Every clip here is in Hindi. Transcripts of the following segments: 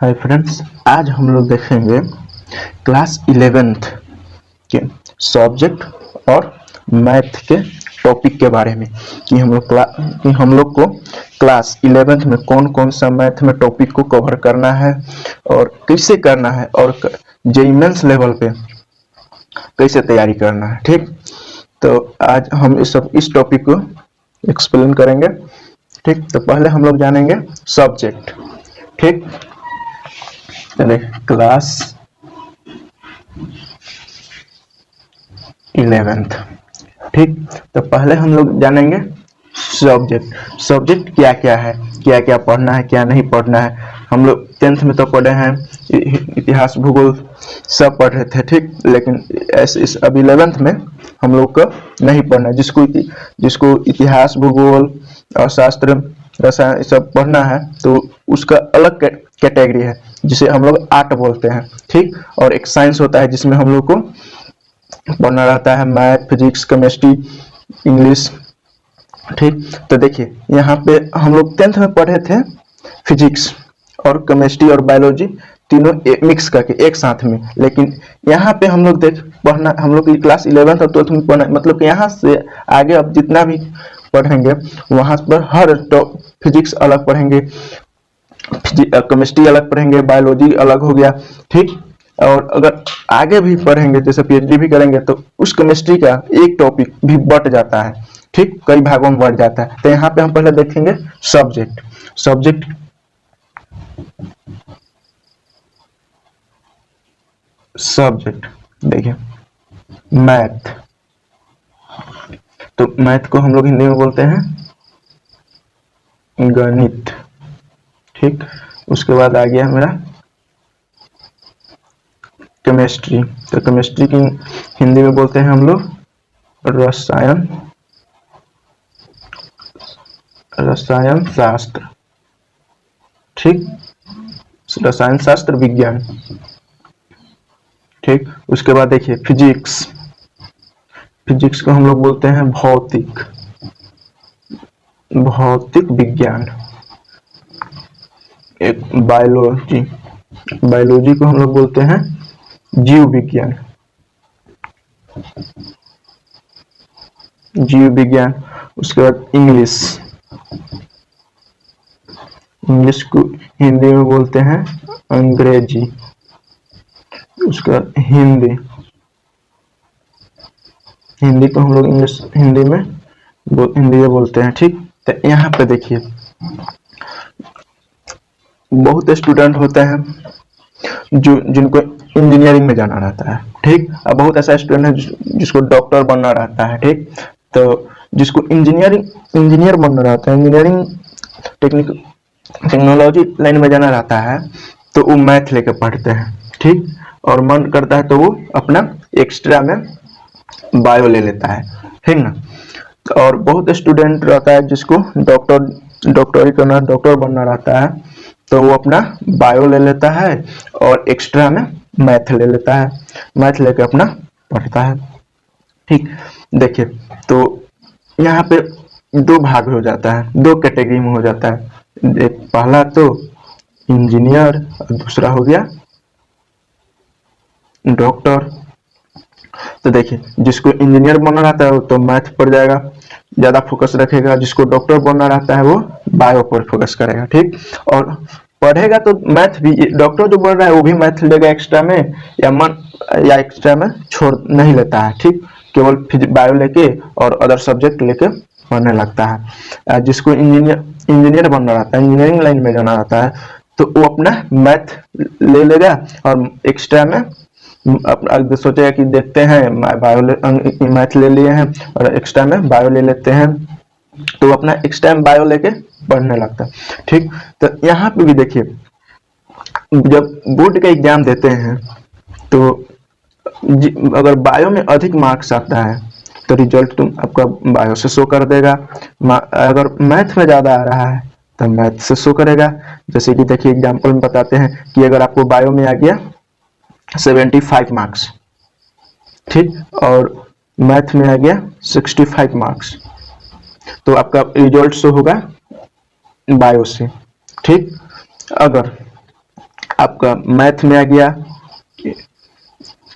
हाय फ्रेंड्स, आज हम लोग देखेंगे क्लास 11th के सब्जेक्ट और मैथ के टॉपिक के बारे में कि हम लोग को क्लास 11th में कौन कौन सा मैथ में टॉपिक को कवर करना है और कैसे करना है और जेईई मेंस लेवल पे कैसे तैयारी करना है। ठीक, तो आज हम इस टॉपिक को एक्सप्लेन करेंगे। ठीक, तो पहले हम लोग जानेंगे सब्जेक्ट। ठीक, चलिए क्लास 11th। ठीक, तो पहले हम लोग जानेंगे सब्जेक्ट। सब्जेक्ट क्या क्या है, क्या क्या पढ़ना है, क्या नहीं पढ़ना है। हम लोग 10th में तो पढ़े हैं, इतिहास भूगोल सब पढ़ रहे थे। ठीक, लेकिन अब 11th में हम लोग को नहीं पढ़ना है। जिसको इतिहास भूगोल और शास्त्र रसायन सब पढ़ना है तो उसका अलग कैटेगरी है जिसे हम लोग आर्ट बोलते हैं। ठीक, और एक साइंस होता है जिसमें हम लोग को पढ़ना रहता है मैथ, फिजिक्स, केमिस्ट्री, इंग्लिश। ठीक, तो देखिए यहाँ पे हम लोग 10th में पढ़े थे फिजिक्स और केमिस्ट्री और बायोलॉजी तीनों मिक्स करके एक साथ में, लेकिन यहाँ पे हम लोग पढ़ना, हम लोग की क्लास 11th और 12th में पढ़ना, मतलब कि यहाँ से आगे अब जितना भी पढ़ेंगे वहां पर हर फिजिक्स अलग पढ़ेंगे, केमिस्ट्री अलग पढ़ेंगे, बायोलॉजी अलग हो गया। ठीक, और अगर आगे भी पढ़ेंगे जैसे पीएचडी भी करेंगे तो उस केमिस्ट्री का एक टॉपिक भी बढ़ जाता है। ठीक, कई भागों में बढ़ जाता है। तो यहाँ पे हम पहले देखेंगे सब्जेक्ट। सब्जेक्ट देखिए मैथ, तो मैथ को हम लोग हिंदी में बोलते हैं गणित। ठीक, उसके बाद आ गया मेरा केमिस्ट्री, तो केमिस्ट्री की हिंदी में बोलते हैं हम लोग रसायन शास्त्र। ठीक, रसायन शास्त्र विज्ञान। ठीक, उसके बाद देखिए फिजिक्स को हम लोग बोलते हैं भौतिक विज्ञान। एक बायोलॉजी को हम लोग बोलते हैं जीव विज्ञान। उसके बाद इंग्लिश को हिंदी में बोलते हैं अंग्रेजी। उसके बाद हिंदी को हम लोग हिंदी में बोलते हैं। ठीक, तो यहाँ पे देखिए बहुत स्टूडेंट होते हैं जिनको इंजीनियरिंग में जाना रहता है। ठीक, अब बहुत ऐसा स्टूडेंट है जिसको डॉक्टर बनना रहता है। ठीक, तो जिसको इंजीनियर बनना रहता है, इंजीनियरिंग टेक्नोलॉजी लाइन में जाना रहता है, तो वो मैथ लेकर पढ़ते हैं। ठीक, और मन करता है तो वो अपना एक्स्ट्रा में बायो ले लेता है। ठीक ना, और बहुत स्टूडेंट रहता है जिसको डॉक्टर बनना रहता है, तो वो अपना बायो ले लेता है और एक्स्ट्रा में मैथ ले लेता है, मैथ लेके अपना पढ़ता है। ठीक, देखिए तो यहाँ पे दो भाग हो जाता है, दो कैटेगरी में हो जाता है। एक पहला तो इंजीनियर और दूसरा हो गया डॉक्टर। तो देखिए जिसको इंजीनियर बनना रहता है वो तो मैथ पर जाएगा, ज्यादा फोकस रखेगा। जिसको डॉक्टर बनना रहता है वो बायो पर फोकस करेगा। ठीक, और पढ़ेगा तो मैथ भी, डॉक्टर जो बन रहा है वो भी मैथ लेगा एक्स्ट्रा में, या एक्स्ट्रा में छोड़ नहीं लेता है। ठीक, केवल बायो लेके और अदर सब्जेक्ट लेके पढ़ने लगता है। जिसको इंजीनियर बनना रहता है, इंजीनियरिंग लाइन में जाना रहता है, तो वो अपना मैथ ले लेगा और एक्स्ट्रा में सोचेगा कि देखते हैं मैथ ले लिए हैं और एक्स्ट्रा में बायो ले लेते हैं, तो अपना एक्स्ट्रा में बायो लेके पढ़ने लगता है। ठीक, तो यहाँ पे भी देखिए जब बोर्ड का एग्जाम देते हैं तो अगर बायो में अधिक मार्क्स आता है तो रिजल्ट तुम आपका बायो से शो कर देगा। अगर मैथ में ज्यादा आ रहा है तो मैथ से शो करेगा। जैसे कि देखिए एग्जाम्पल में बताते हैं कि अगर आपको बायो में आ गया 75 मार्क्स, ठीक, और मैथ में आ गया 65 मार्क्स, तो आपका रिजल्ट शो होगा बायो से। ठीक, अगर आपका मैथ में आ गया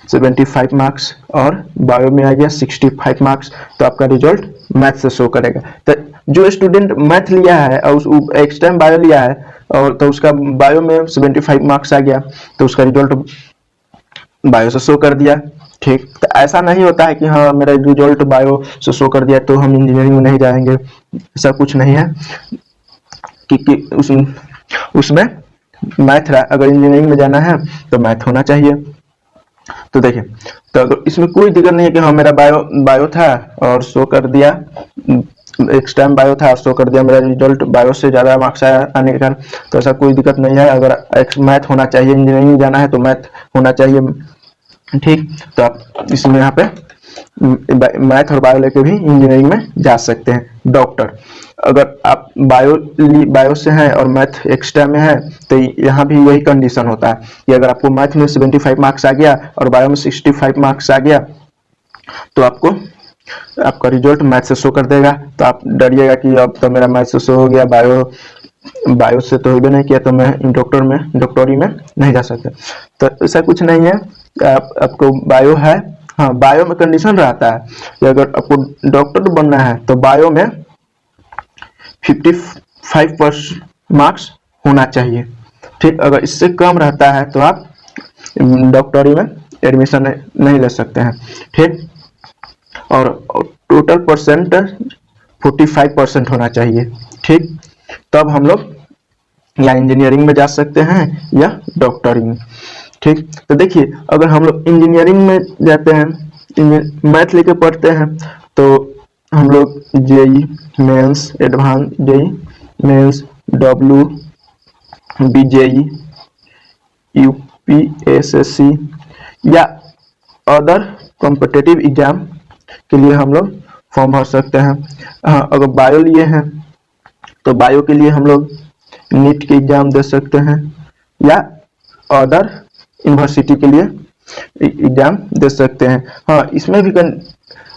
75 मार्क्स और बायो में आ गया 65 मार्क्स, तो आपका रिजल्ट मैथ से शो करेगा। तो जो स्टूडेंट मैथ लिया है और उस एक्स्ट्रा बायो लिया है और तो उसका बायो में 75 मार्क्स आ गया, तो उसका रिजल्ट बायो से शो कर दिया। ठीक, तो ऐसा नहीं होता है कि हाँ मेरा रिजल्ट बायो से शो कर दिया तो हम इंजीनियरिंग में नहीं जाएंगे, ऐसा कुछ नहीं है कि उसमें मैथ अगर इंजीनियरिंग में जाना है तो मैथ होना चाहिए। तो देखिए, तो अगर इसमें कोई दिक्कत नहीं है कि हाँ मेरा बायो था और शो कर दिया, एक्स्ट्रा बायो था और शो कर दिया, मेरा रिजल्ट बायो से ज़्यादा मार्क्स आने के कारण, तो ऐसा कोई दिक्कत नहीं है। अगर मैथ होना चाहिए, इंजीनियरिंग में जाना है तो मैथ होना चाहिए। ठीक, तो आप इसमें यहाँ पे मैथ और बायो लेके भी इंजीनियरिंग में जा सकते हैं। डॉक्टर, अगर आप बायो से हैं और मैथ एक्स्ट्रा में है तो यहाँ भी वही कंडीशन होता है कि अगर आपको मैथ में 75 मार्क्स आ गया और बायो में 65 मार्क्स आ गया तो आपका रिजल्ट मैथ से शो कर देगा। तो आप डरिएगा कि अब तो मेरा मैथ से शो हो गया, बायो से तो भी नहीं किया तो मैं डॉक्टरी में नहीं जा सकता। तो ऐसा कुछ नहीं है, आपको बायो है, हाँ बायो में कंडीशन रहता है कि अगर आपको डॉक्टर बनना है तो बायो में 55% मार्क्स होना चाहिए। ठीक, अगर इससे कम रहता है तो आप डॉक्टरी में एडमिशन नहीं ले सकते हैं। ठीक, और टोटल परसेंटेज 45% होना चाहिए। ठीक, तब हम लोग या इंजीनियरिंग में जा सकते हैं या डॉक्टरी में। ठीक, तो देखिए अगर हम लोग इंजीनियरिंग में जाते हैं, मैथ लेके पढ़ते हैं, तो हम लोग JEE mains, advance JEE mains, बीजेई, यूपीएसएससी या अदर कॉम्पिटिटिव एग्जाम के लिए हम लोग फॉर्म भर सकते हैं। हाँ, अगर बायो लिए हैं तो बायो के लिए हम लोग नीट के एग्जाम दे सकते हैं या अदर यूनिवर्सिटी के लिए एग्जाम दे सकते हैं। हाँ, इसमें भी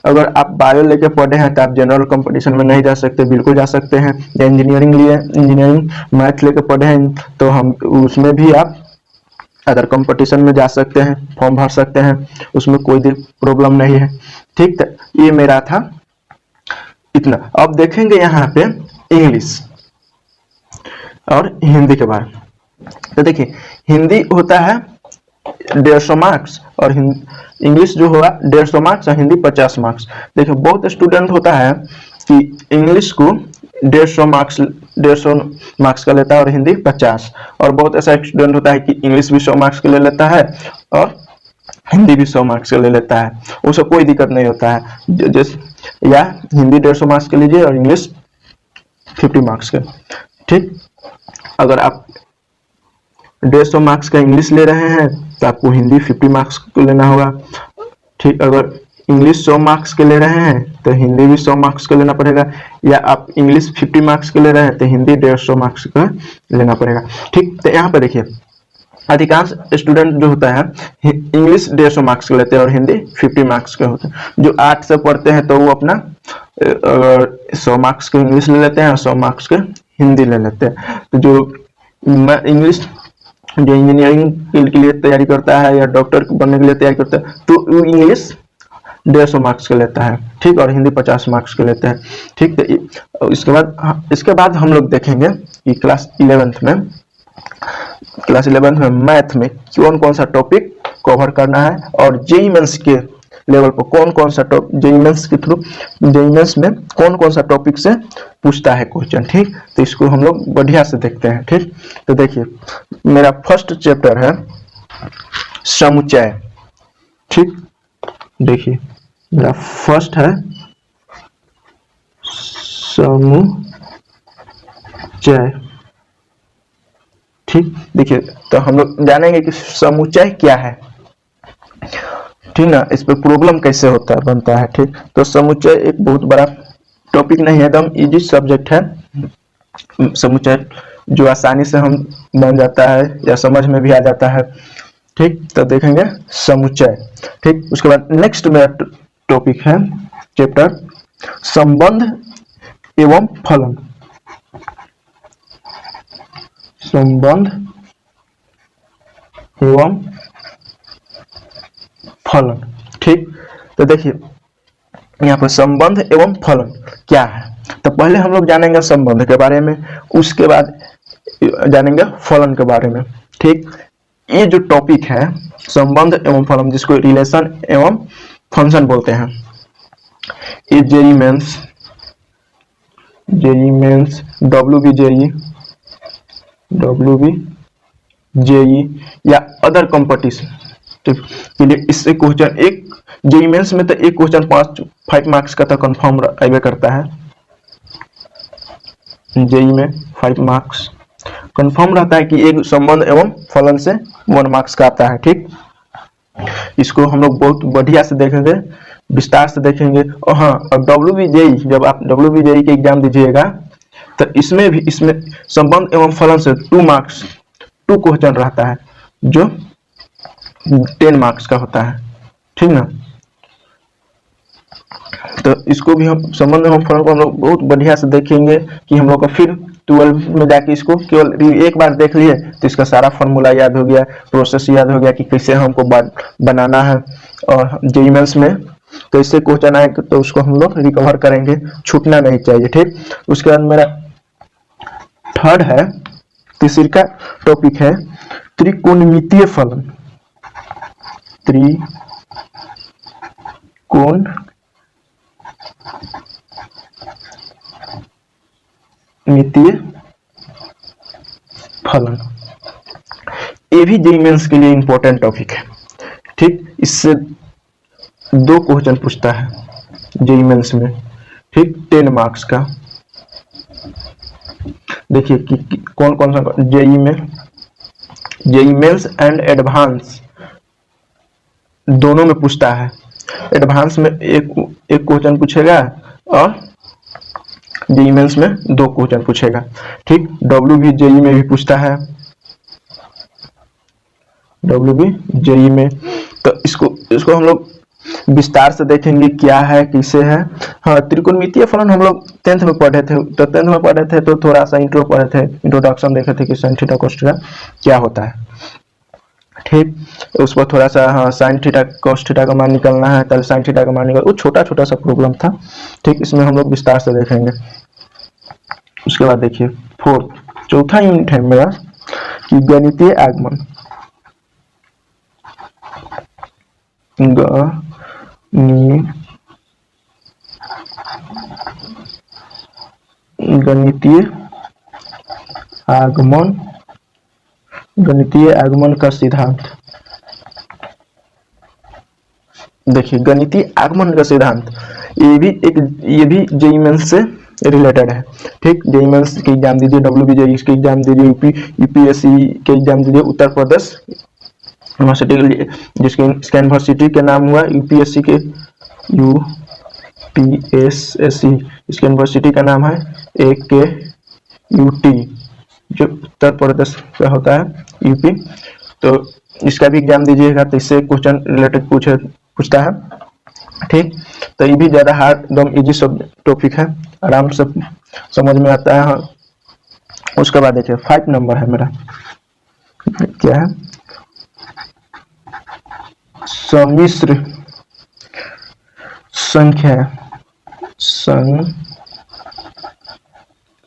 अगर आप बायो लेके पढ़े हैं तो आप जनरल कंपटीशन में नहीं जा सकते, बिल्कुल जा सकते हैं। या इंजीनियरिंग मैथ लेके पढ़े हैं तो हम उसमें भी आप अदर कंपटीशन में जा सकते हैं, फॉर्म भर सकते हैं, उसमें कोई प्रॉब्लम नहीं है। ठीक, तो ये मेरा था इतना। अब देखेंगे यहाँ पे इंग्लिश और हिंदी के बारे में। तो देखिए, हिंदी होता है 150 मार्क्स और इंग्लिश जो होगा 150 मार्क्स और हिंदी 50 मार्क्स। देखिए, बहुत स्टूडेंट होता है कि इंग्लिश को 150 मार्क्स का लेता है और हिंदी 50, और बहुत ऐसा स्टूडेंट होता है कि इंग्लिश भी 100 मार्क्स का ले लेता है और हिंदी भी 100 मार्क्स का ले लेता है। उससे कोई दिक्कत नहीं होता है, या हिंदी 150 मार्क्स का लीजिए और इंग्लिश 50 मार्क्स का। ठीक, अगर आप 150 मार्क्स का इंग्लिश ले रहे हैं तो आपको हिंदी 50 मार्क्स को लेना होगा। ठीक, अगर इंग्लिश 100 मार्क्स के ले रहे हैं तो हिंदी भी 100 मार्क्स का लेना पड़ेगा, या आप इंग्लिश 50 मार्क्स के ले रहे हैं तो हिंदी 150 मार्क्स का लेना पड़ेगा। ठीक, तो यहाँ पे देखिए अधिकांश स्टूडेंट जो होता है इंग्लिश 150 मार्क्स के लेते हैं और हिंदी 50 मार्क्स के होते हैं। जो 8 से पढ़ते हैं तो वो अपना 100 मार्क्स के इंग्लिश ले लेते हैं और 100 मार्क्स के हिंदी ले लेते हैं। तो जो इंग्लिश जो इंजीनियरिंग के लिए तैयारी करता है या डॉक्टर बनने के लिए तैयारी करता है तो वो इंग्लिश 150 मार्क्स के लेता है। ठीक, और हिंदी 50 मार्क्स के लेता है। ठीक, तो इसके बाद हम लोग देखेंगे कि क्लास 11th में मैथ में कौन कौन सा टॉपिक कवर करना है और जेईई मेंस के लेवल पर कौन कौन सा जेईई मेंस के थ्रू जेईई मेंस में कौन कौन सा टॉपिक से पूछता है क्वेश्चन। ठीक, तो इसको हम लोग बढ़िया से देखते हैं। ठीक, तो देखिए मेरा फर्स्ट चैप्टर है समुच्चय। ठीक, देखिए मेरा फर्स्ट है समुच्चय। ठीक, देखिए तो हम लोग जानेंगे कि समुच्चय क्या है। ठीक ना, इस पे प्रॉब्लम कैसे बनता है। ठीक, तो समुच्चय एक बहुत बड़ा टॉपिक नहीं है, एकदम इजी सब्जेक्ट है। समुच्चय जो आसानी से हम बन जाता है या समझ में भी आ जाता है। ठीक, तो देखेंगे समुच्चय। ठीक, उसके बाद नेक्स्ट मेरा टॉपिक है चैप्टर संबंध एवं फलन। संबंध एवं फलन। ठीक, तो देखिए यहाँ पर संबंध एवं फलन क्या है। तो पहले हम लोग जानेंगे संबंध के बारे में, उसके बाद जानेंगे फलन के बारे में। ठीक, ये जो टॉपिक है संबंध एवं फलन, जिसको रिलेशन एवं फंक्शन बोलते हैं, ये जेई मेंस WBJE या अदर कंपटीशन के लिए इससे क्वेश्चन एक जेई मेंस में तो एक क्वेश्चन 5 मार्क्स का तो कंफर्म आइए करता है। जेई में 5 मार्क्स कंफर्म रहता है कि एक संबंध एवं फलन से 1 मार्क्स का आता है। ठीक, इसको हम लोग बहुत बढ़िया से देखेंगे, विस्तार से देखेंगे। और हाँ, अब WBJE, जब आप WBJE के एग्जाम दीजिएगा तो इसमें भी संबंध एवं फलन से 2 मार्क्स 2 क्वेश्चन रहता है, जो 10 मार्क्स का होता है। ठीक ना, तो इसको भी हम संबंध एवं फलन को हम लोग बहुत बढ़िया से देखेंगे कि हम लोग को फिर 12 में जाके इसको केवल एक बार देख लिए तो इसका सारा फॉर्मूला याद हो गया, प्रोसेस याद हो गया कि कैसे हमको बनाना है, और जेईई मेंस में कैसे क्वेश्चन आए तो उसको हम लोग रिकवर करेंगे, छूटना नहीं चाहिए। ठीक, उसके बाद मेरा थर्ड है, तीसरी का टॉपिक है त्रिकोणमितीय फलन। त्रिकोणमितीय फलन, ये भी जेईई मेंस के लिए इंपॉर्टेंट टॉपिक है। ठीक, इससे 2 क्वेश्चन पूछता है जेईई मेंस में। ठीक, 10 मार्क्स का। देखिए कि कौन कौन सा जेईई मेंस एंड एडवांस दोनों में पूछता है। एडवांस में एक क्वेश्चन पूछेगा और जेईई मेंस में 2 क्वेश्चन पूछेगा। ठीक, WBJE में भी पूछता है, WBJE में। तो इसको हम लोग विस्तार से देखेंगे क्या है, किसे है। हाँ, त्रिकोणमितीय फलन हम लोग 10th में पढ़े थे, तो थोड़ा सा इंट्रोडक्शन देखे थे कि sin थीटा cos थीटा क्या होता है। ठीक, उस पर थोड़ा सा, हाँ, sin थीटा cos थीटा का मान निकलना है, तब sin थीटा का मान निकल, वो छोटा सा प्रॉब्लम था। ठीक, इसमें हम लोग विस्तार से देखेंगे। उसके बाद देखिए चौथा यूनिट है मेरा कि गणितीय आगमन। गणितीय आगमन का सिद्धांत। देखिए गणितीय आगमन का सिद्धांत ये भी जेईई मेंस से रिलेटेड है। ठीक, जेईई मेंस के एग्जाम दीजिए, WBJE के एग्जाम दीजिए, यूपीएससी के एग्जाम दीजिए, उत्तर प्रदेश यूनिवर्सिटी के लिए, जिसके यूनिवर्सिटी के नाम हुआ यूपीएससी के यूपीएससी, इसके यूनिवर्सिटी का नाम है AKUT, जो उत्तर प्रदेश का होता है, यूपी। तो इसका भी एग्जाम दीजिएगा तो इससे क्वेश्चन रिलेटेड पूछता है। ठीक, तो ये भी ज्यादा हार्ड एकदम इजी सब टॉपिक है, आराम से समझ में आता है। उसके बाद देखिए 5 नंबर है मेरा, क्या है, सम्मिश्र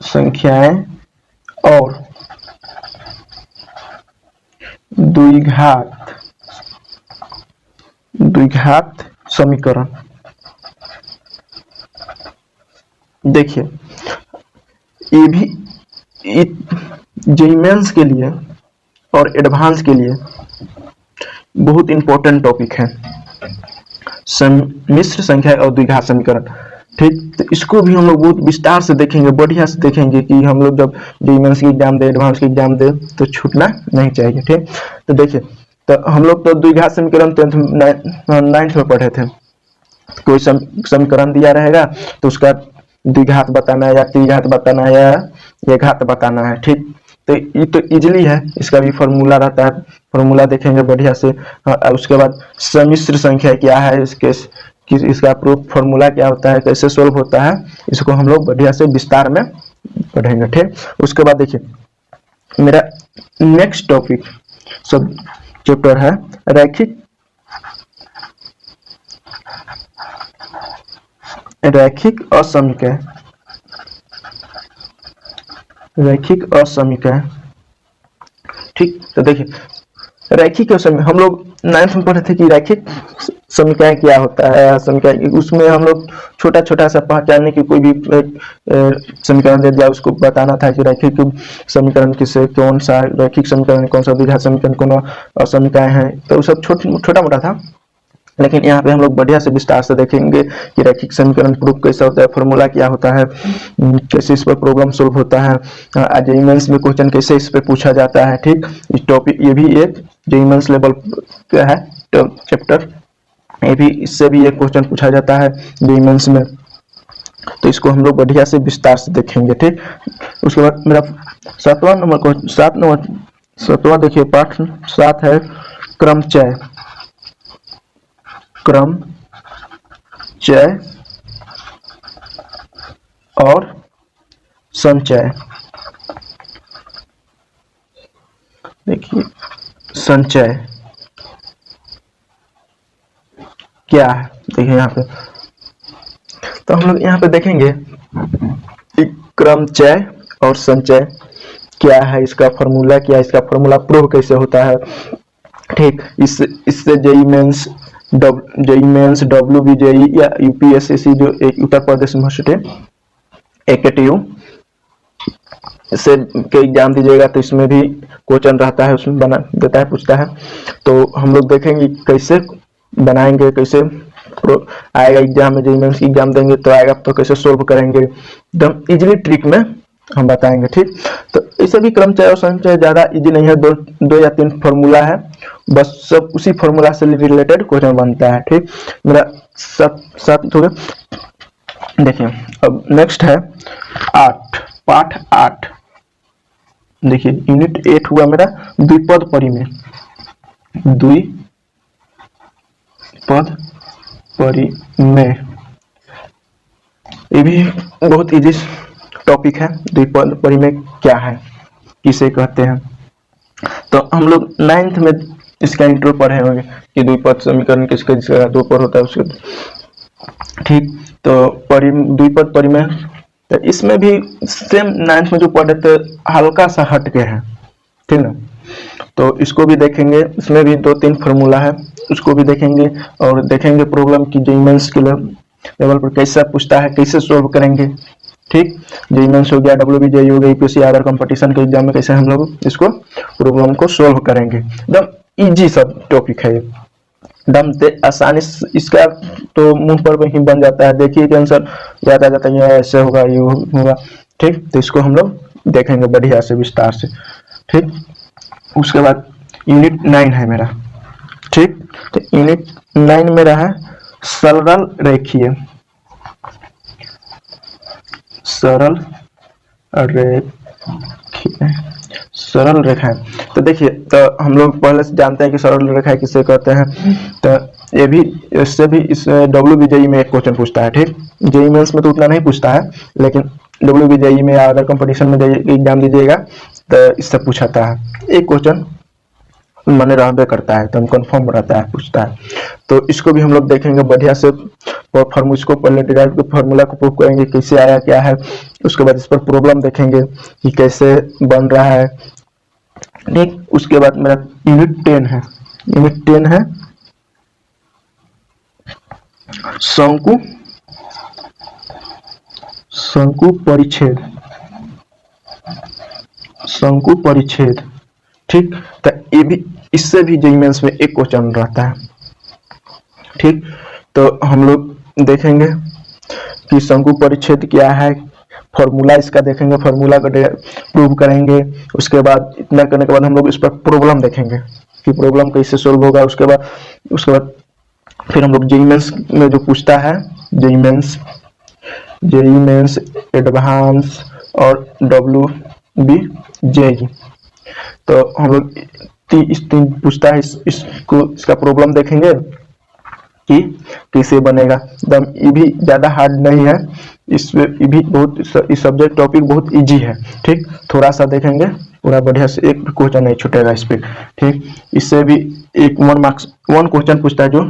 संख्याएं और द्विघात समीकरण। देखिए ये भी जेईई मेंस के लिए और एडवांस के लिए बहुत इंपॉर्टेंट टॉपिक है, सम्मिश्र संख्या और द्विघात समीकरण। ठीक, तो इसको भी हम लोग बहुत विस्तार से देखेंगे, बढ़िया से देखेंगे कि हम लोग जब जेईई मेंस की एग्जाम दे, एडवांस की एग्जाम दे तो छूटना नहीं चाहिए। ठीक, तो देखिए, तो हम लोग तो द्विघात समीकरण 9th में पढ़े थे। कोई समीकरण दिया रहेगा तो उसका द्विघात बताना है या त्रिघात बताना है या एक घात बताना है। ठीक, तो ये तो इजीली है, इसका भी फॉर्मूला रहता है, फॉर्मूला देखेंगे बढ़िया से। उसके बाद सम्मिश्र संख्या क्या है, इसका प्रूफ फॉर्मूला क्या होता है, कैसे सोल्व होता है, इसको हम लोग बढ़िया से विस्तार में पढ़ेंगे। ठीक, उसके बाद देखिए मेरा नेक्स्ट टॉपिक सब चैप्टर है रैखिक असमीकरण। रैखिक असमीकरण, ठीक। तो देखिए रैखिक असमीकरण हम लोग 9th में पढ़े थे कि रैखिक समीकरण क्या होता है। समीकरण उसमें हम लोग छोटा छोटा सा पहचानने की कोई भी समीकरण दे दिया उसको बताना था कि रैखिक समीकरण किसे, कौन सा रैखिक समीकरण, कौन सा द्विघात समीकरण, कौन असमीकरण है, तो सब छोटा मोटा था। लेकिन यहाँ पे हम लोग बढ़िया से विस्तार से देखेंगे कि रैखिक समीकरण प्रूफ कैसा होता है, फॉर्मूला क्या होता है, कैसे इस पर प्रॉब्लम सोल्व होता है, जेईई मेंस में क्वेश्चन कैसे इस पे पूछा जाता है, ठीक। इस टॉपिक ये भी एक जेईई मेंस लेवल का है चैप्टर, ये भी इससे भी एक क्वेश्चन पूछा जाता है जेईई मेंस में, तो इसको हम लोग बढ़िया से विस्तार से देखेंगे, ठीक। उसके बाद मेरा 7वां देखिए पाठ 7 है क्रमचय। क्रमचय और संचय। देखिए संचय क्या है, देखिए यहाँ पे तो हम लोग यहाँ पे देखेंगे कि क्रमचय और संचय क्या है, इसका फॉर्मूला क्या है, इसका फॉर्मूला प्रूव कैसे होता है, ठीक। इससे जेईई मेंस WBJEE या यूपीएससी जो एक उत्तर प्रदेश यूनिवर्सिटी AKTU से के एग्जाम दीजिएगा तो इसमें भी क्वेश्चन रहता है, उसमें बना देता है, पूछता है। तो हम लोग देखेंगे कैसे बनाएंगे, कैसे आएगा एग्जाम में, जेईई मेंस की एग्जाम देंगे तो आएगा, तो कैसे सोल्व करेंगे एकदम इजीली ट्रिक में हम बताएंगे, ठीक। तो इसे भी क्रमचय और संचय ज्यादा इजी नहीं है, दो या 3 फॉर्मूला है, बस सब उसी फॉर्मूला से रिलेटेड क्वेश्चन बनता है, ठीक। मेरा 7 हो गया। देखिए अब नेक्स्ट है 8, पाठ 8। देखिए यूनिट 8 हुआ मेरा द्विपद परिमेय। द्विपद परिमेय ये भी बहुत इजी टॉपिक है। द्विपद परिमेय क्या है, किसे कहते हैं, तो हम लोग 9th में इसका इंट्रो पढ़े होंगे कि द्विपद समीकरण किसका जिसका 2 पर होता है उसके, ठीक। तो द्विपद परिमेय तो इसमें भी सेम 9th में जो पढ़े थे हल्का सा हटके है, ठीक ना। तो इसको भी देखेंगे, इसमें भी 2-3 फॉर्मूला है, उसको भी देखेंगे और देखेंगे प्रॉब्लम की जेईई मेंस के लेवल पर कैसा पूछता है, कैसे सोल्व करेंगे, ठीक। जेईई मेंस हो गया, WBJEE हो गया, यूपीएससी अदर कंपटीशन के एग्जाम में कैसे हम लोग इसको प्रॉब्लम को सोल्व करेंगे। एकदम इजी सब टॉपिक है, एकदम आसानी से इसका तो मुंह पर ही बन जाता है, देखिए कि आंसर याद आ जाता है, ऐसे होगा, ये होगा, ठीक। तो इसको हम लोग देखेंगे बढ़िया से विस्तार से, ठीक। उसके बाद यूनिट 9 है मेरा, ठीक। तो यूनिट 9 मेरा है सरल रेखीय। सरल रेखाएं, तो देखिए तो हम लोग पहले से जानते हैं कि सरल रेखाएं किसे कहते हैं, तो ये भी इससे भी इस WBJEE में एक क्वेश्चन पूछता है, ठीक। जेईई मेंस में तो उतना नहीं पूछता है, लेकिन WBJEE में या अदर कंपटीशन में एग्जाम दीजिएगा तो इससे पूछाता है, एक क्वेश्चन मन रहबे करता है, एकदम कंफर्म रहता है, पूछता है। तो इसको भी हम लोग देखेंगे बढ़िया से, और इसको पहले डिराइव के फॉर्मूला को प्रूव करेंगे कैसे आया क्या है, उसके बाद इस पर प्रॉब्लम देखेंगे कि कैसे बन रहा है, ठीक। उसके बाद मेरा यूनिट 10 है। यूनिट 10 है शंकु परिच्छेद, ठीक। तो ये भी इससे भी जेईई मेंस में एक क्वेश्चन रहता है, ठीक। तो हम लोग देखेंगे कि शंकु परिच्छेद क्या है, फॉर्मूला इसका देखेंगे, फॉर्मूला को प्रूव करेंगे। उसके बाद इतना करने के बाद हम लोग इस पर प्रॉब्लम देखेंगे कि प्रॉब्लम कैसे सोल्व होगा। उसके बाद फिर हम लोग जेईई मेंस में जो पूछता है, जेईई मेंस एडवांस और WBJEE, तो हम लोग इस 3 पूछता है, इसका प्रॉब्लम देखेंगे कि कैसे बनेगा। एकदम ये भी ज्यादा हार्ड नहीं है, इसमें भी बहुत, इस सब्जेक्ट टॉपिक बहुत इजी है। ठीक, थोड़ा सा देखेंगे पूरा बढ़िया से, एक भी क्वेश्चन नहीं छूटेगा इस पे। ठीक, इससे भी एक 1 क्वेश्चन पूछता है जो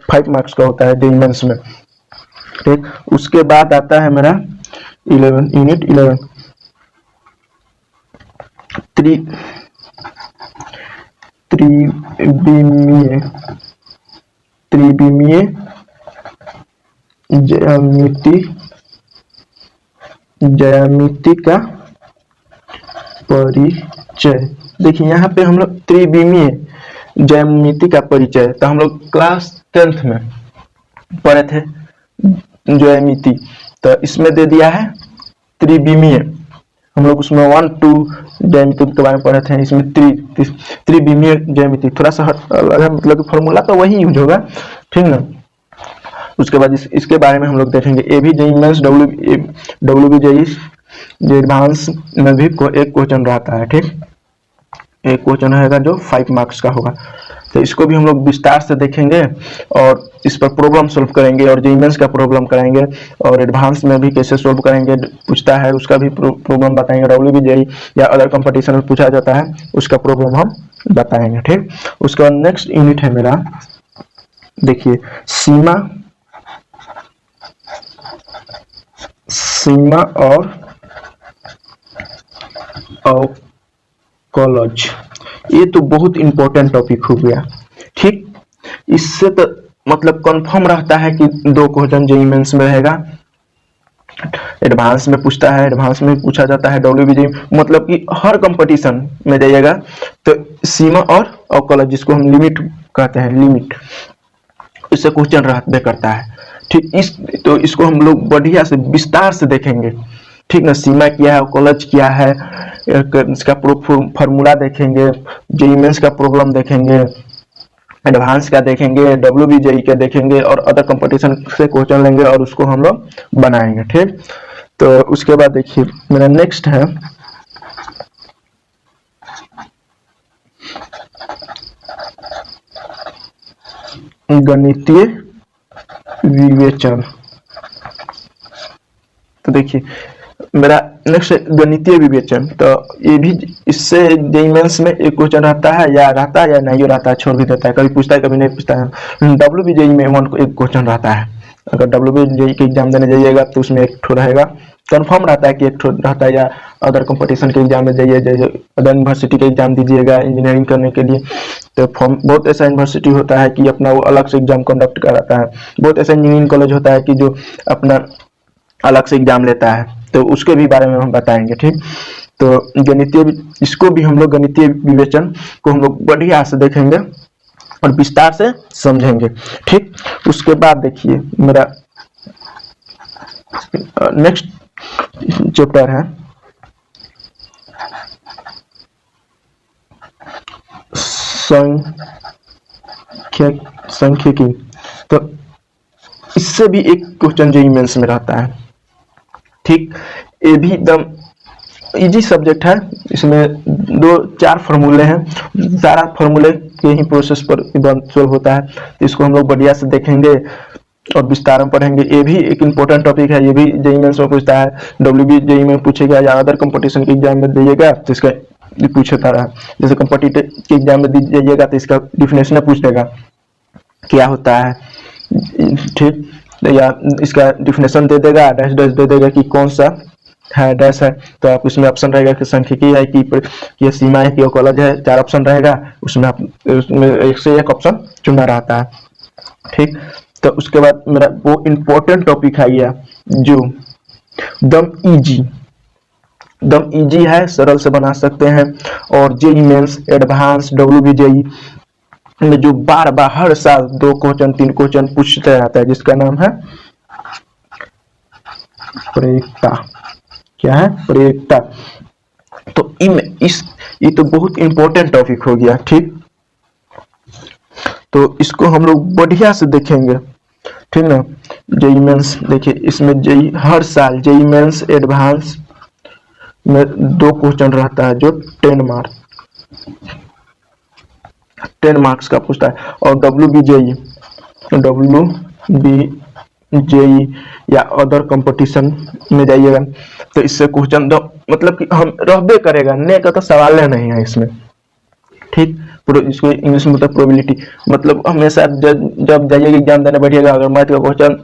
5 मार्क्स का होता है डी मेंस में। ठीक, उसके बाद आता है मेरा 11 यूनिट 11 त्रिविमीय ज्यामिति का परिचय। देखिए यहाँ पे हम लोग त्रिविमीय ज्यामिति का परिचय, तो हम लोग क्लास 10th में पढ़े थे ज्यामिति, तो इसमें दे दिया है त्रिविमीय। हम लोग उसमें 1 2 ज्यामिति के बारे में पढ़े थे, इसमें त्रिविमीय ज्यामिति थोड़ा सा अलग है, मतलब फॉर्मूला तो वही यूज होगा। ठीक ना, उसके बाद इसके बारे में हम लोग देखेंगे। ए भी JEE mains W B JEE advance में भी एक क्वेश्चन रहता है। ठीक, एक क्वेश्चन रहेगा जो 5 मार्क्स का होगा, तो इसको भी हम लोग विस्तार से देखेंगे और इस पर प्रॉब्लम सॉल्व करेंगे, और जेई मेंस का प्रॉब्लम कराएंगे, और एडवांस में भी कैसे सॉल्व करेंगे पूछता है उसका भी प्रॉब्लम बताएंगे। डब्ल्यू बी जेई या अदर कंपटीशन में पूछा जाता है उसका प्रॉब्लम हम बताएंगे। ठीक, उसके बाद नेक्स्ट यूनिट है मेरा, देखिए सीमा और कॉलेज। ये तो बहुत इंपॉर्टेंट टॉपिक हो गया। ठीक, इससे तो मतलब कंफर्म रहता है कि 2 क्वेश्चन जेईई मेंस में रहेगा। एडवांस में पूछता है, एडवांस में पूछा जाता है, डब्ल्यूबीजेई मतलब कि हर कंपटीशन में जाइएगा तो सीमा और कॉलेज, जिसको हम लिमिट कहते हैं, लिमिट, इससे क्वेश्चन रहते करता है। ठीक, तो इसको हम लोग बढ़िया से विस्तार से देखेंगे। ठीक ना, सीमा क्या है, कॉलेज क्या है, इसका फॉर्मूला देखेंगे, जेईई मेंस का प्रॉब्लम देखेंगे, एडवांस का देखेंगे, डब्ल्यूबीजेई का देखेंगे, और अदर कंपटीशन से क्वेश्चन लेंगे और उसको हम लोग बनाएंगे। ठीक, तो उसके बाद देखिए मेरा नेक्स्ट है गणितीय विवेचन। तो देखिए मेरा नेक्स्ट गणितीय विवेचन, तो ये भी इससे जेईई मेंस में एक क्वेश्चन रहता है या नहीं रहता है, छोड़ भी देता है, कभी पूछता है कभी नहीं पूछता है। डब्ल्यूबीजेई में एक क्वेश्चन रहता है, अगर डब्ल्यूबीजेई के एग्जाम देने जाइएगा तो उसमें एक ठो रहेगा, कंफर्म रहता है कि एक ठो रहता है, या अदर कंपटीशन के एग्जाम में जाइए, जैसे अदर यूनिवर्सिटी के एग्जाम दीजिएगा इंजीनियरिंग करने के लिए, तो फॉर्म बहुत ऐसा यूनिवर्सिटी होता है कि अपना वो अलग से एग्जाम कंडक्ट कराता है, बहुत ऐसा इंजीनियरिंग कॉलेज होता है कि जो अपना अलग से एग्जाम लेता है, तो उसके भी बारे में हम बताएंगे। ठीक, तो गणितीय, इसको भी हम लोग गणितीय विवेचन को हम लोग बढ़िया से देखेंगे और विस्तार से समझेंगे। ठीक, उसके बाद देखिए मेरा नेक्स्ट चैप्टर है सांख्यिकी। तो इससे भी एक क्वेश्चन जेईई मेंस में रहता है। ठीक, ये भी एकदम इजी सब्जेक्ट है, इसमें 2-4 फॉर्मूले हैं, सारा फॉर्मूले के ही प्रोसेस पर एकदम सोल्व होता है, तो इसको हम लोग बढ़िया से देखेंगे और विस्तार में पढ़ेंगे। ये भी एक इम्पोर्टेंट टॉपिक है, ये भी जेईई मेंस में पूछता है, डब्ल्यूबीजेई में पूछेगा या अदर कंपटीशन के एग्जाम में दीजिएगा तो इसका पूछता रहा, जैसे कंपटीटिव के एग्जाम में दीजिएगा तो इसका डिफिनेशन पूछ देगा क्या होता है। ठीक, या इसका डिफिनेशन दे देगा, डैश डैश दे देगा कि कौन सा है, डैश है, तो आप इसमें ऑप्शन रहेगा कि सांख्यिकी है कि सीमा है कि कॉलेज है, 4 ऑप्शन रहेगा, उसमें आप उसमें एक से एक ऑप्शन चुनना रहता है। ठीक, तो उसके बाद मेरा वो इम्पोर्टेंट टॉपिक है यह जो दम इजी है, सरल से बना सकते हैं, और जेईई मेंस, एडवांस, डब्ल्यूबीजेई में जो बार बार हर साल 2 क्वेश्चन 3 क्वेश्चन पूछते रहता है, जिसका नाम है प्रेरिकता। क्या है? प्रेरिकता। तो ये तो बहुत इंपॉर्टेंट टॉपिक हो गया। ठीक, तो इसको हम लोग बढ़िया से देखेंगे। ठीक ना, जेईई मेंस देखिए, इसमें जेईई हर साल जेईई मेंस एडवांस में 2 क्वेश्चन रहता है जो 10 मार्क्स का पूछता है, और डब्ल्यूबीजेई जेई या अदर कंपटीशन में जाइएगा तो इससे क्वेश्चन तो मतलब कि हम रहबे करेगा, ने का तो सवाल नहीं है इसमें, ठीक। इसको इंग्लिश में मतलब प्रोबेबिलिटी, मतलब हमेशा जब जाइएगा एग्जाम देने बैठिएगा, अगर मैथ का क्वेश्चन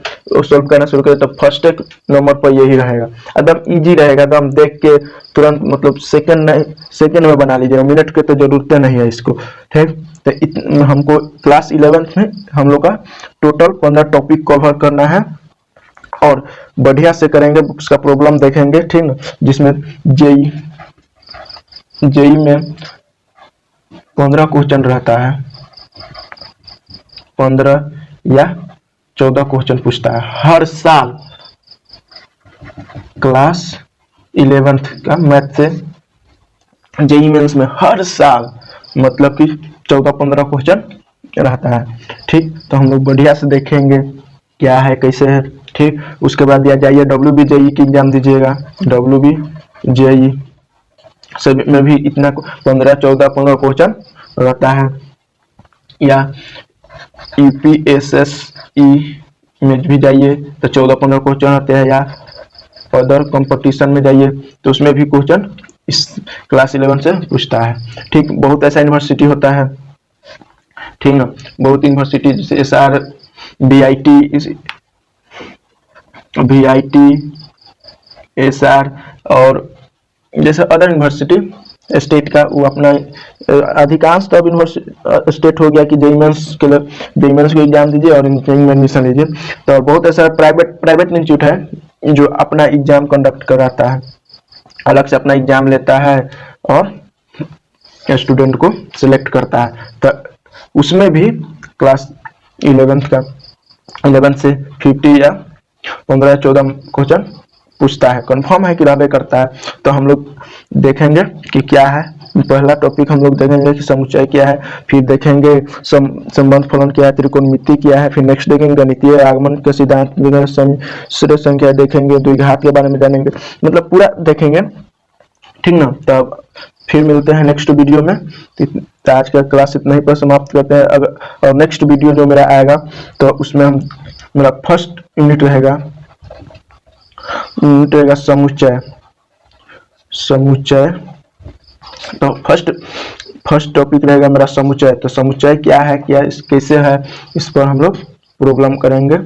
सॉल्व करना शुरू करें तो फर्स्ट नंबर पर यही रहेगा, एकदम इजी रहेगा, तो हम देख के तुरंत मतलब सेकंड में बना लीजिएगा, मिनट के तो जरूरत नहीं है इसको, ठीक। तो हमको क्लास 11th में हम लोग का टोटल 15 टॉपिक कवर करना है और बढ़िया से करेंगे, उसका प्रॉब्लम देखेंगे, ठीक ना। जिसमें जेई में 15 क्वेश्चन रहता है, 15 या 14 क्वेश्चन पूछता है हर साल क्लास 11th का मैथ से, जेई मेंस में हर साल मतलब कि 14-15 क्वेश्चन रहता है, ठीक। तो हम लोग बढ़िया से देखेंगे क्या है कैसे है, ठीक। उसके बाद या जाइए WB जेई की एग्जाम दीजिएगा, WB जेई सब में भी इतना 15 क्वेश्चन रहता है, या UPSSE में भी जाइए तो 14-15 क्वेश्चन आते हैं, या अदर कंपटीशन में जाइए तो उसमें भी क्वेश्चन इस क्लास 11 से पूछता है, ठीक। बहुत ऐसा यूनिवर्सिटी होता है, ठीक ना, बहुत यूनिवर्सिटी जैसे SR VIT SR और जैसे अदर यूनिवर्सिटी स्टेट का, वो अपना अधिकांश तो अब यूनिवर्सिटी स्टेट हो गया कि जेईई मेंस के लिए जेईई मेंस को एग्जाम दीजिए और इंजीनियरिंग में एडमिशन लीजिए। तो बहुत ऐसा प्राइवेट इंस्टीट्यूट है जो अपना एग्जाम कंडक्ट कराता है, अलग से अपना एग्जाम लेता है और स्टूडेंट को सिलेक्ट करता है। तो उसमें भी क्लास 11 से 50 या 15 या 14 क्वेश्चन पूछता है, कंफर्म है कि रहबे करता है। तो हम लोग देखेंगे कि क्या है, पहला टॉपिक हम लोग देखेंगे कि समुच्चय क्या है, फिर देखेंगे संबंध फलन क्या है, त्रिकोणमिति क्या है, फिर नेक्स्ट देखेंगे गणितीय आगमन के सिद्धांत, श्रेय संख्या देखेंगे, द्विघात के बारे में जानेंगे, मतलब पूरा देखेंगे, ठीक ना। तब फिर मिलते हैं नेक्स्ट वीडियो में। तो आज का क्लास इतना ही पर समाप्त करते हैं। अगर और नेक्स्ट वीडियो जो मेरा आएगा तो उसमें हम मेरा फर्स्ट यूनिट रहेगा समुच्चय। तो फर्स्ट टॉपिक रहेगा मेरा समुच्चय। तो समुच्चय क्या है, क्या कैसे है, इस पर हम लोग प्रॉब्लम करेंगे।